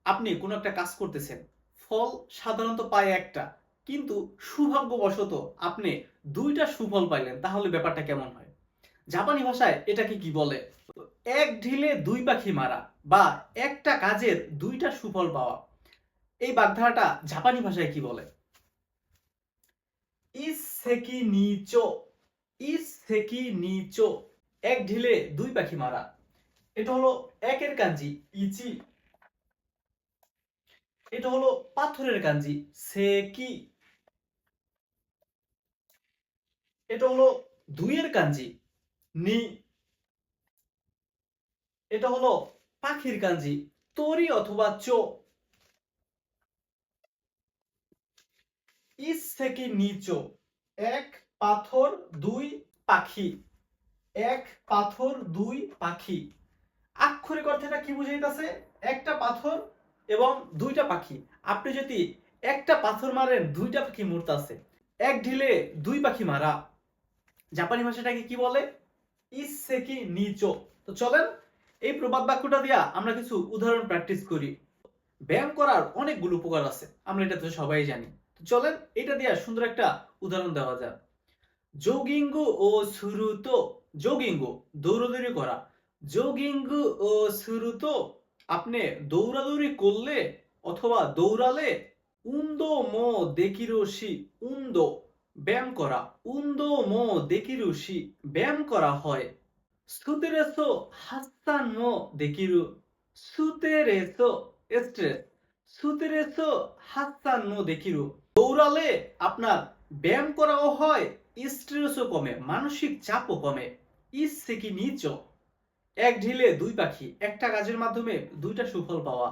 আপনি কোনো একটা কাজ করতেছেন, ফল সাধারণত পায় একটা, কিন্তু সৌভাগ্যবশত আপনি দুইটা সুফল পাইলেন, তাহলে ব্যাপারটা কেমন হয়? জাপানি ভাষায় এটাকে কি বলে? এক ঢিলে দুই পাখি মারা, বা একটা কাজের দুইটা সুফল পাওয়া। এই বাগধারাটা জাপানি ভাষায় কি বলে? ইসেকি নিচো, ইসেকি নিচো, এক ঢিলে দুই পাখি মারা। এটা হলো একের কাঞ্জি ইচি, এটা হলো পাথরের কাঞ্জি সেকি, এটা হলো দুইয়ের কাঞ্জি নি, এটা হলো পাখির কাঞ্জি তরি অথবা চো। ইস থেকে নিচো, এক পাথর দুই পাখি, এক পাথর দুই পাখি। আক্ষরিক অর্থটা কি বুঝাইতেছে? একটা পাথর এবং দুইটা পাখি। আপনি যদি একটা পাথর মারেন, দুইটা পাখি মরতাছে। এক ঢিলে দুই পাখি মারা। জাপানি ভাষাটাকে কি বলে? ইসেকি নিচো। তো চলেন এই প্রবাদ বাক্যটা দিয়া আমরা কিছু উদাহরণ প্র্যাকটিস করি। ব্যায়াম করার অনেকগুলো উপকার আছে, আমরা এটা তো সবাই জানি। তো চলেন এটা দিয়া সুন্দর একটা উদাহরণ দেওয়া যাক। জগিংগু ও সুরুতো, জগিংগু দৌড়াদৌড়ি করা, জগিংগু ও সুরুতো আপনি দৌড়াদৌড়ি করলে অথবা দৌড়ালে, উন্দো মো দেকিরোশি, উন্দো ব্যায়াম করা, উন্দো মো দেকিরোশি ব্যায়াম করা হয়। সুতেরেসো হাসান মো দেকিরু, সুতেরেসো স্ট্রেস, সুতেরেসো হাসান মো দেকিরু দৌড়ালে আপনার ব্যায়াম করাও হয়, স্ট্রেসও কমে, মানসিক চাপও কমে। ইসেকি নিচো, এক ঢিলে দুই পাখি, একটা কাজের মাধ্যমে দুইটা সুফল পাওয়া।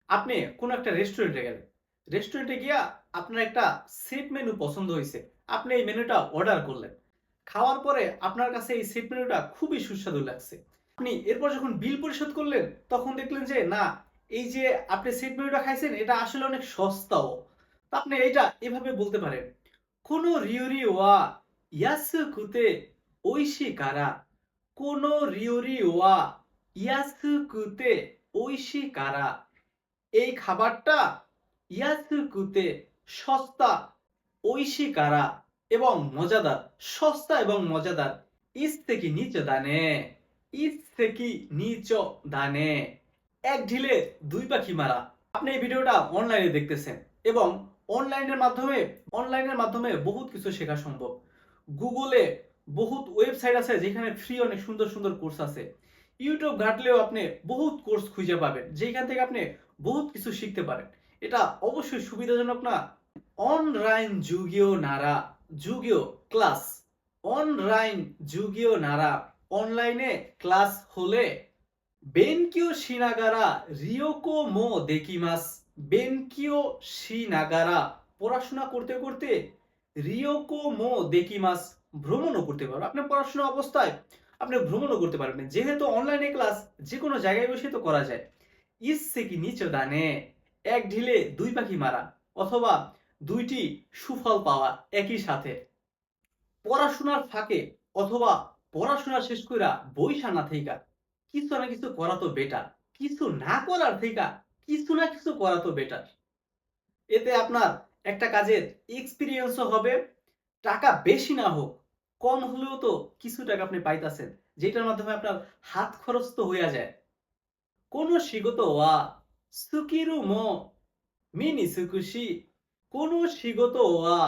আপনি কোন একটা রেস্টুরেন্টে গেলেন, রেস্টুরেন্টে গিয়া আপনার একটা সেট মেনু পছন্দ হয়েছে, আপনি এই মেনুটা অর্ডার করলেন। খাওয়ার পরে আপনার কাছে এই সেট মেনুটা খুবই সুস্বাদু লাগছে। আপনি এরপর যখন বিল পরিশোধ করলেন, তখন দেখলেন যে না, এই যে আপনি সেট মেনুটা খাইছেন এটা আসলে অনেক সস্তাও। তো আপনি এইটা এভাবে বলতে পারেন, কোনো রিওরি ওয়া ইয়াসুকুতে ওইশি কারা, কোনো রিওরি ওয়া ইয়াসুকুতে ওইশি কারা, এই খাবারটা ইয়াসুকুতে সস্তা, ওইশি কারা এবং মজাদার, সস্তা এবং মজাদার। ইস থেকে নিচে দানে, ইস থেকে নিচ দানে, এক ঢিলে দুই পাখি মারা। আপনি এই ভিডিওটা অনলাইনে দেখতেছেন এবং অনলাইনের মাধ্যমে বহুত কিছু শেখা সম্ভব। গুগলে বহুত ওয়েবসাইট আছে যেখানে ফ্রি অনেক সুন্দর সুন্দর কোর্স আছে। ইউটিউব ঘাটলেও আপনি বহুত কোর্স খুঁজে পাবেন, যেখান থেকে আপনি বহুত কিছু শিখতে পারেন। এটা অবশ্যই সুবিধাজনক না? অনলাইন যুগীয় নারা, যুগীয় ক্লাস, অনলাইন যুগীয় নারা অনলাইনে ক্লাস হলে, বেনকিও শিনাগারা রিওকো মো দেকিমাস, বেনকিও শিনাগারা পড়াশোনা করতে করতে, রিওকো মো দেকিমাস ভ্রমণও করতে পারবেন। আপনি পড়াশোনা অবস্থায় আপনি ভ্রমণও করতে পারবেন, যেহেতু অনলাইনে ক্লাস যে কোনো জায়গায় বসে তো করা যায়। ইচ্ছে কি নিচে দানে, এক ঢিলে দুই পাখি মারা অথবা দুইটি সুফল পাওয়া একই সাথে। পড়াশোনার ফাঁকে অথবা পড়াশোনা শেষ কইরা বইসা না থেইকা কিছু না কিছু করা তো বেটার, কিছু না করার থেইকা কিছু না কিছু করা তো বেটার। এতে আপনার একটা কাজের এক্সপিরিয়েন্সও হবে, টাকা বেশি না হোক, কম হলেও তো কিছু টাকা আপনি পাইতাছেন, যেটার মাধ্যমে আপনার হাত খরচ তো হইয়া যায়। কোনো শিগত ওয়া সুকিরু মো মিনি সুকুশি, কোনো শিগত ওয়া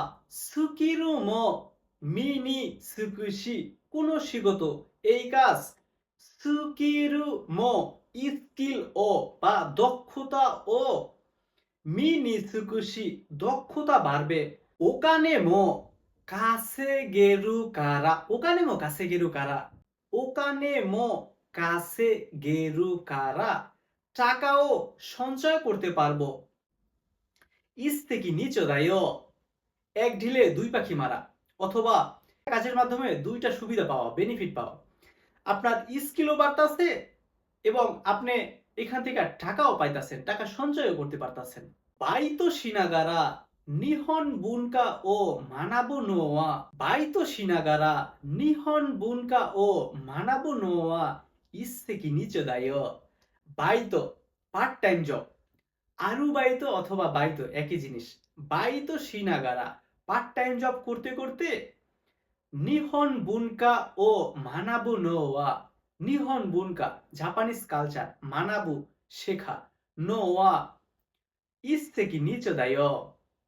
সুকিরু মো মিনি সুকুশি, কোনো শিগত এই কাজ, সুকিরু মো স্কিল ও বা দক্ষতা ও, মিনি সুকুশি দক্ষতা বাড়বে। ওকানে মো কাসেগেরু কারা, ওকানে মো কাসেগেরু কারা, ওকানে মো কাসেগেরু কারা টাকাও সঞ্চয় করতে পারবো। ইস থেকে নিচো দায়ও, এক ঢিলে দুই পাখি মারা অথবা কাজের মাধ্যমে দুইটা সুবিধা পাওয়া, বেনিফিট পাওয়া। আপনার স্কিলও বাড়তাছে এবং আপনি এখান থেকে টাকাও পাইতাছেন, টাকা সঞ্চয়ও করতে পারতাছেন। বাইতো শিনাগারা নিহন বুনকা ও মানাবো নোয়া, বাইতো শিনাগারা নিহন বুনকা ও মানাবো নোয়া ইস থেকে নিচে দায়। বাইতো পার্ট টাইম জব, আরুবাইতো অথবা বাইতো একই জিনিস। বাইতো শিনাগারা পার্ট টাইম জব করতে করতে নিহন বুনকা ও মানাবু নো ওয়া নিহন বুনকা জাপানিজ কালচার মানাবু শেখা নো ওয়া ইস থেকে নিচে দায়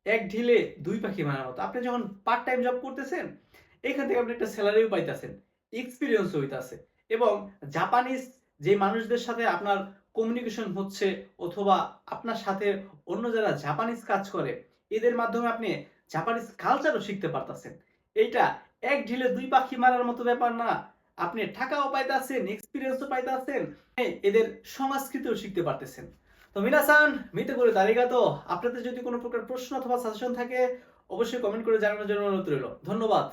এক ঢিলে দুই পাখি মারার মতো। আপনি যখন পার্ট টাইম জব করতেছেন এখান থেকে আপনি একটা স্যালারিও পাইতেছেন, এক্সপিরিয়েন্স হইতাছে এবং জাপানিজ যে মানুষদের সাথে আপনার কমিউনিকেশন হচ্ছে অথবা আপনার সাথে অন্য যারা জাপানিজ কাজ করে এদের মাধ্যমে আপনি জাপানিজ কালচারও শিখতে পারতেছেন। এইটা এক ঢিলে দুই পাখি মারার মতো ব্যাপার না। আপনি টাকাও পাইতাছেন, এক্সপিরিয়েন্সও পাইতাছেন, এদের সংস্কৃতিও শিখতে পারতেছেন। তো মিনাসান মিতে করে আরিগাতো। আপনাদের যদি কোনো প্রকার প্রশ্ন অথবা সাজেশন থাকে অবশ্যই কমেন্ট করে জানানোর জন্য অনুরোধ রইল। ধন্যবাদ।